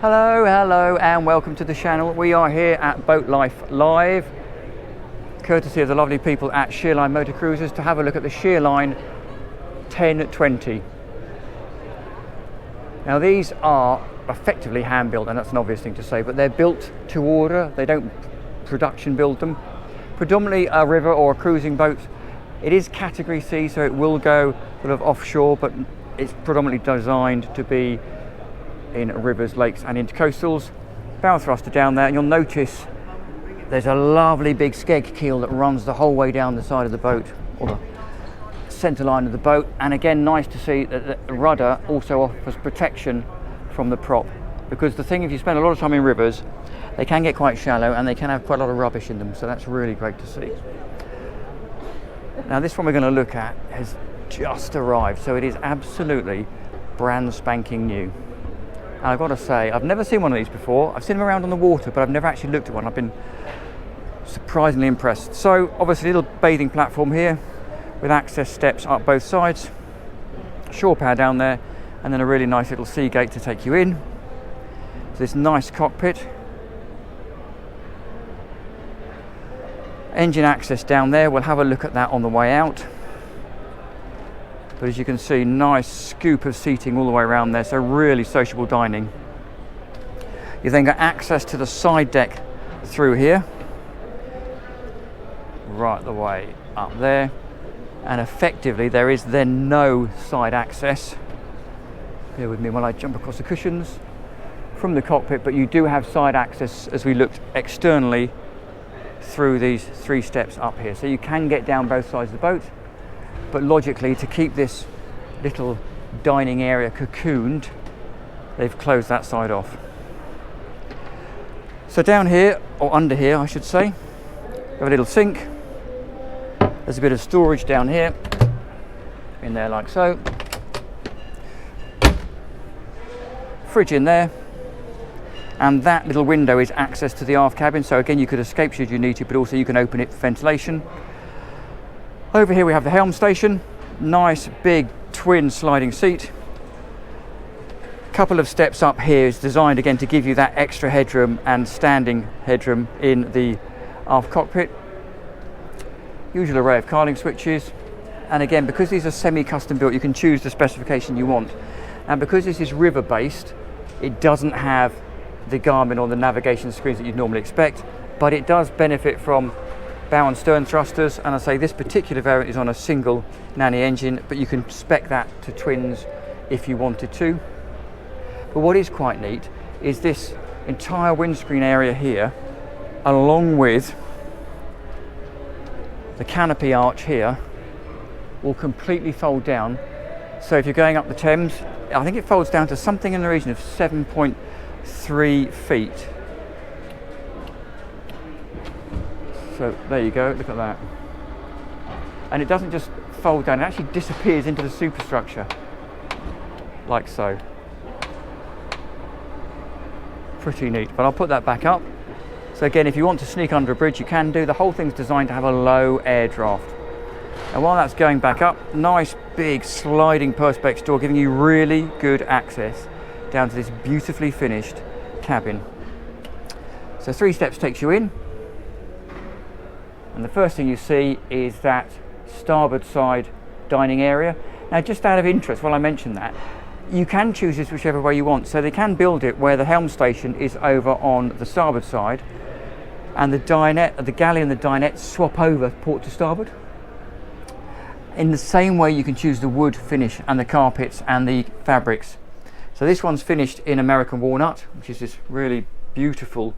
Hello and welcome to the channel. We are here at Boat Life Live, courtesy of the lovely people at Sheerline Motor Cruisers, to have a look at the Sheerline 1020. Now these are effectively hand built, and that's an obvious thing to say, but they're built to order. They don't production build them. Predominantly a river or a cruising boat. It is Category C, so it will go sort of offshore, but it's predominantly designed to be in rivers, lakes and intercoastals. Bow thruster down there, and you'll notice there's a lovely big skeg keel that runs the whole way down the side of the boat, or the centre line of the boat. And again, nice to see that the rudder also offers protection from the prop, because the thing, if you spend a lot of time in rivers, they can get quite shallow and they can have quite a lot of rubbish in them, so that's really great to see. Now this one we're going to look at has just arrived, so it is absolutely brand spanking new. And I've got to say, I've never seen one of these before. I've seen them around on the water, but I've never actually looked at one. I've been surprisingly impressed. So obviously a little bathing platform here with access steps up both sides, shore power down there, and then a really nice little sea gate to take you in to this nice cockpit. Engine access down there, we'll have a look at that on the way out. But as you can see, nice scoop of seating all the way around there, so really sociable dining. You then got access to the side deck through here, right the way up there, and effectively there is then no side access. Bear with me while I jump across the cushions from the cockpit, but you do have side access as we looked externally through these 3 steps up here, so you can get down both sides of the boat. But logically, to keep this little dining area cocooned, they've closed that side off. So down here, or under here I should say, we have a little sink. There's a bit of storage down here, in there like so. Fridge in there. And that little window is access to the aft cabin, so again you could escape should you need to, but also you can open it for ventilation. Over here we have the helm station, nice big twin sliding seat. Couple of steps up here is designed again to give you that extra headroom and standing headroom in the aft cockpit. Usual array of carling switches, and again, because these are semi-custom built, you can choose the specification you want. And because this is river based, it doesn't have the Garmin or the navigation screens that you'd normally expect, but it does benefit from bow and stern thrusters. And I say this particular variant is on a single nanny engine, but you can spec that to twins if you wanted to. But what is quite neat is this entire windscreen area here, along with the canopy arch here, will completely fold down. So if you're going up the Thames, I think it folds down to something in the region of 7.3 feet. So there you go, look at that. And it doesn't just fold down, it actually disappears into the superstructure, like so. Pretty neat, but I'll put that back up. So again, if you want to sneak under a bridge, you can do. The whole thing's designed to have a low air draft. And while that's going back up, nice big sliding perspex door, giving you really good access down to this beautifully finished cabin. So 3 steps takes you in. And the first thing you see is that starboard side dining area. Now, just out of interest, while I mention that, you can choose this whichever way you want. So they can build it where the helm station is over on the starboard side, and the dinette, the galley and the dinette swap over port to starboard. In the same way, you can choose the wood finish and the carpets and the fabrics. So this one's finished in American walnut, which is this really beautiful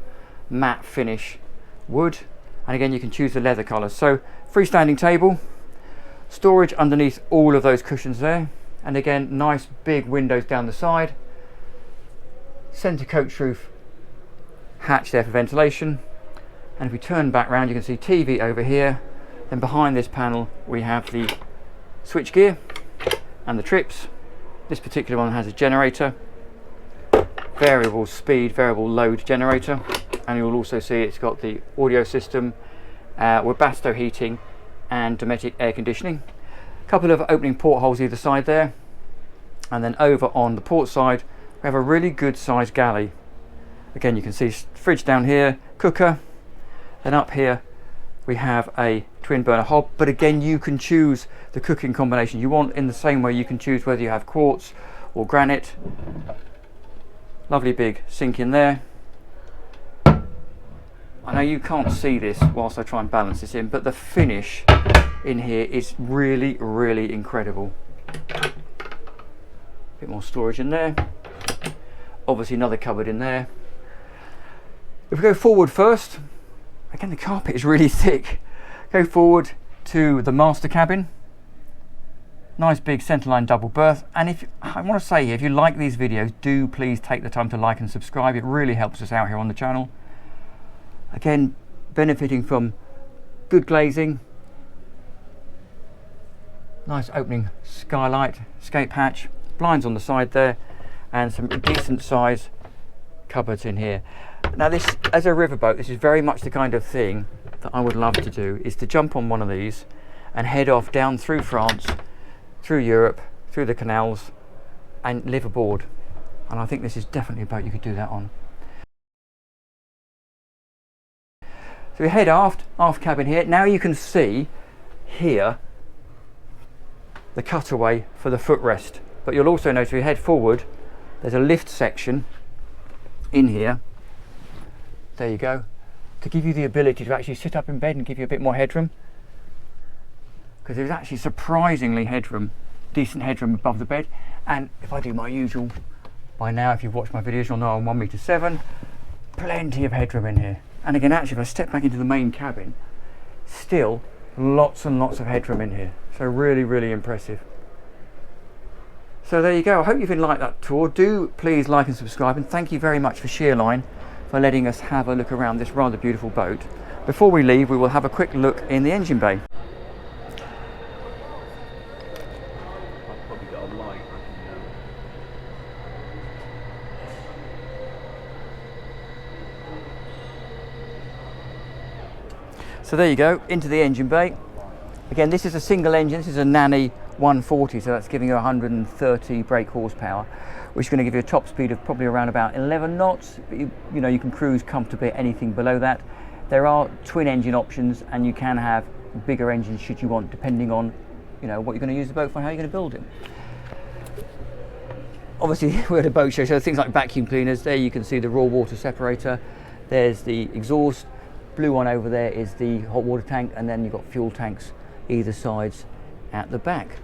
matte finish wood. And again, you can choose the leather colours. So freestanding table, storage underneath all of those cushions there. And again, nice big windows down the side. Centre coach roof hatch there for ventilation. And if we turn back round, you can see TV over here. Then behind this panel, we have the switch gear and the trips. This particular one has a generator, variable speed, variable load generator. And you'll also see it's got the audio system, Webasto heating and Dometic air conditioning. A couple of opening portholes either side there. And then over on the port side, we have a really good sized galley. Again, you can see fridge down here, cooker, and up here we have a twin burner hob, but again you can choose the cooking combination you want in the same way you can choose whether you have quartz or granite. Lovely big sink in there. I know you can't see this whilst I try and balance this in, but the finish in here is really, really incredible. A bit more storage in there. Obviously another cupboard in there. If we go forward first, again the carpet is really thick. Go forward to the master cabin. Nice big centerline double berth. And if I want to say, if you like these videos, do please take the time to like and subscribe. It really helps us out here on the channel. Again, benefiting from good glazing, nice opening skylight, escape hatch, blinds on the side there, and some decent size cupboards in here. Now this, as a riverboat, this is very much the kind of thing that I would love to do, is to jump on one of these and head off down through France, through Europe, through the canals, and live aboard. And I think this is definitely a boat you could do that on. So we head aft cabin here. Now you can see here the cutaway for the footrest. But you'll also notice if we head forward, there's a lift section in here. There you go. To give you the ability to actually sit up in bed and give you a bit more headroom. Because there's actually surprisingly headroom, decent headroom above the bed. And if I do my usual, by now if you've watched my videos you'll know I'm 1.7 meters, plenty of headroom in here. And again, actually, if I step back into the main cabin, still lots and lots of headroom in here. So really, really impressive. So there you go. I hope you've liked that tour. Do please like and subscribe, and thank you very much for Sheerline for letting us have a look around this rather beautiful boat. Before we leave, we will have a quick look in the engine bay. So there you go, into the engine bay. Again, this is a single engine. This is a Nanny 140, so that's giving you 130 brake horsepower, which is going to give you a top speed of probably around about 11 knots. But you know, you can cruise comfortably at anything below that. There are twin engine options, and you can have bigger engines should you want, depending on, you know, what you're going to use the boat for and how you're going to build it. Obviously, we're at a boat show, so things like vacuum cleaners. There you can see the raw water separator. There's the exhaust. Blue one over there is the hot water tank, and then you've got fuel tanks either sides at the back.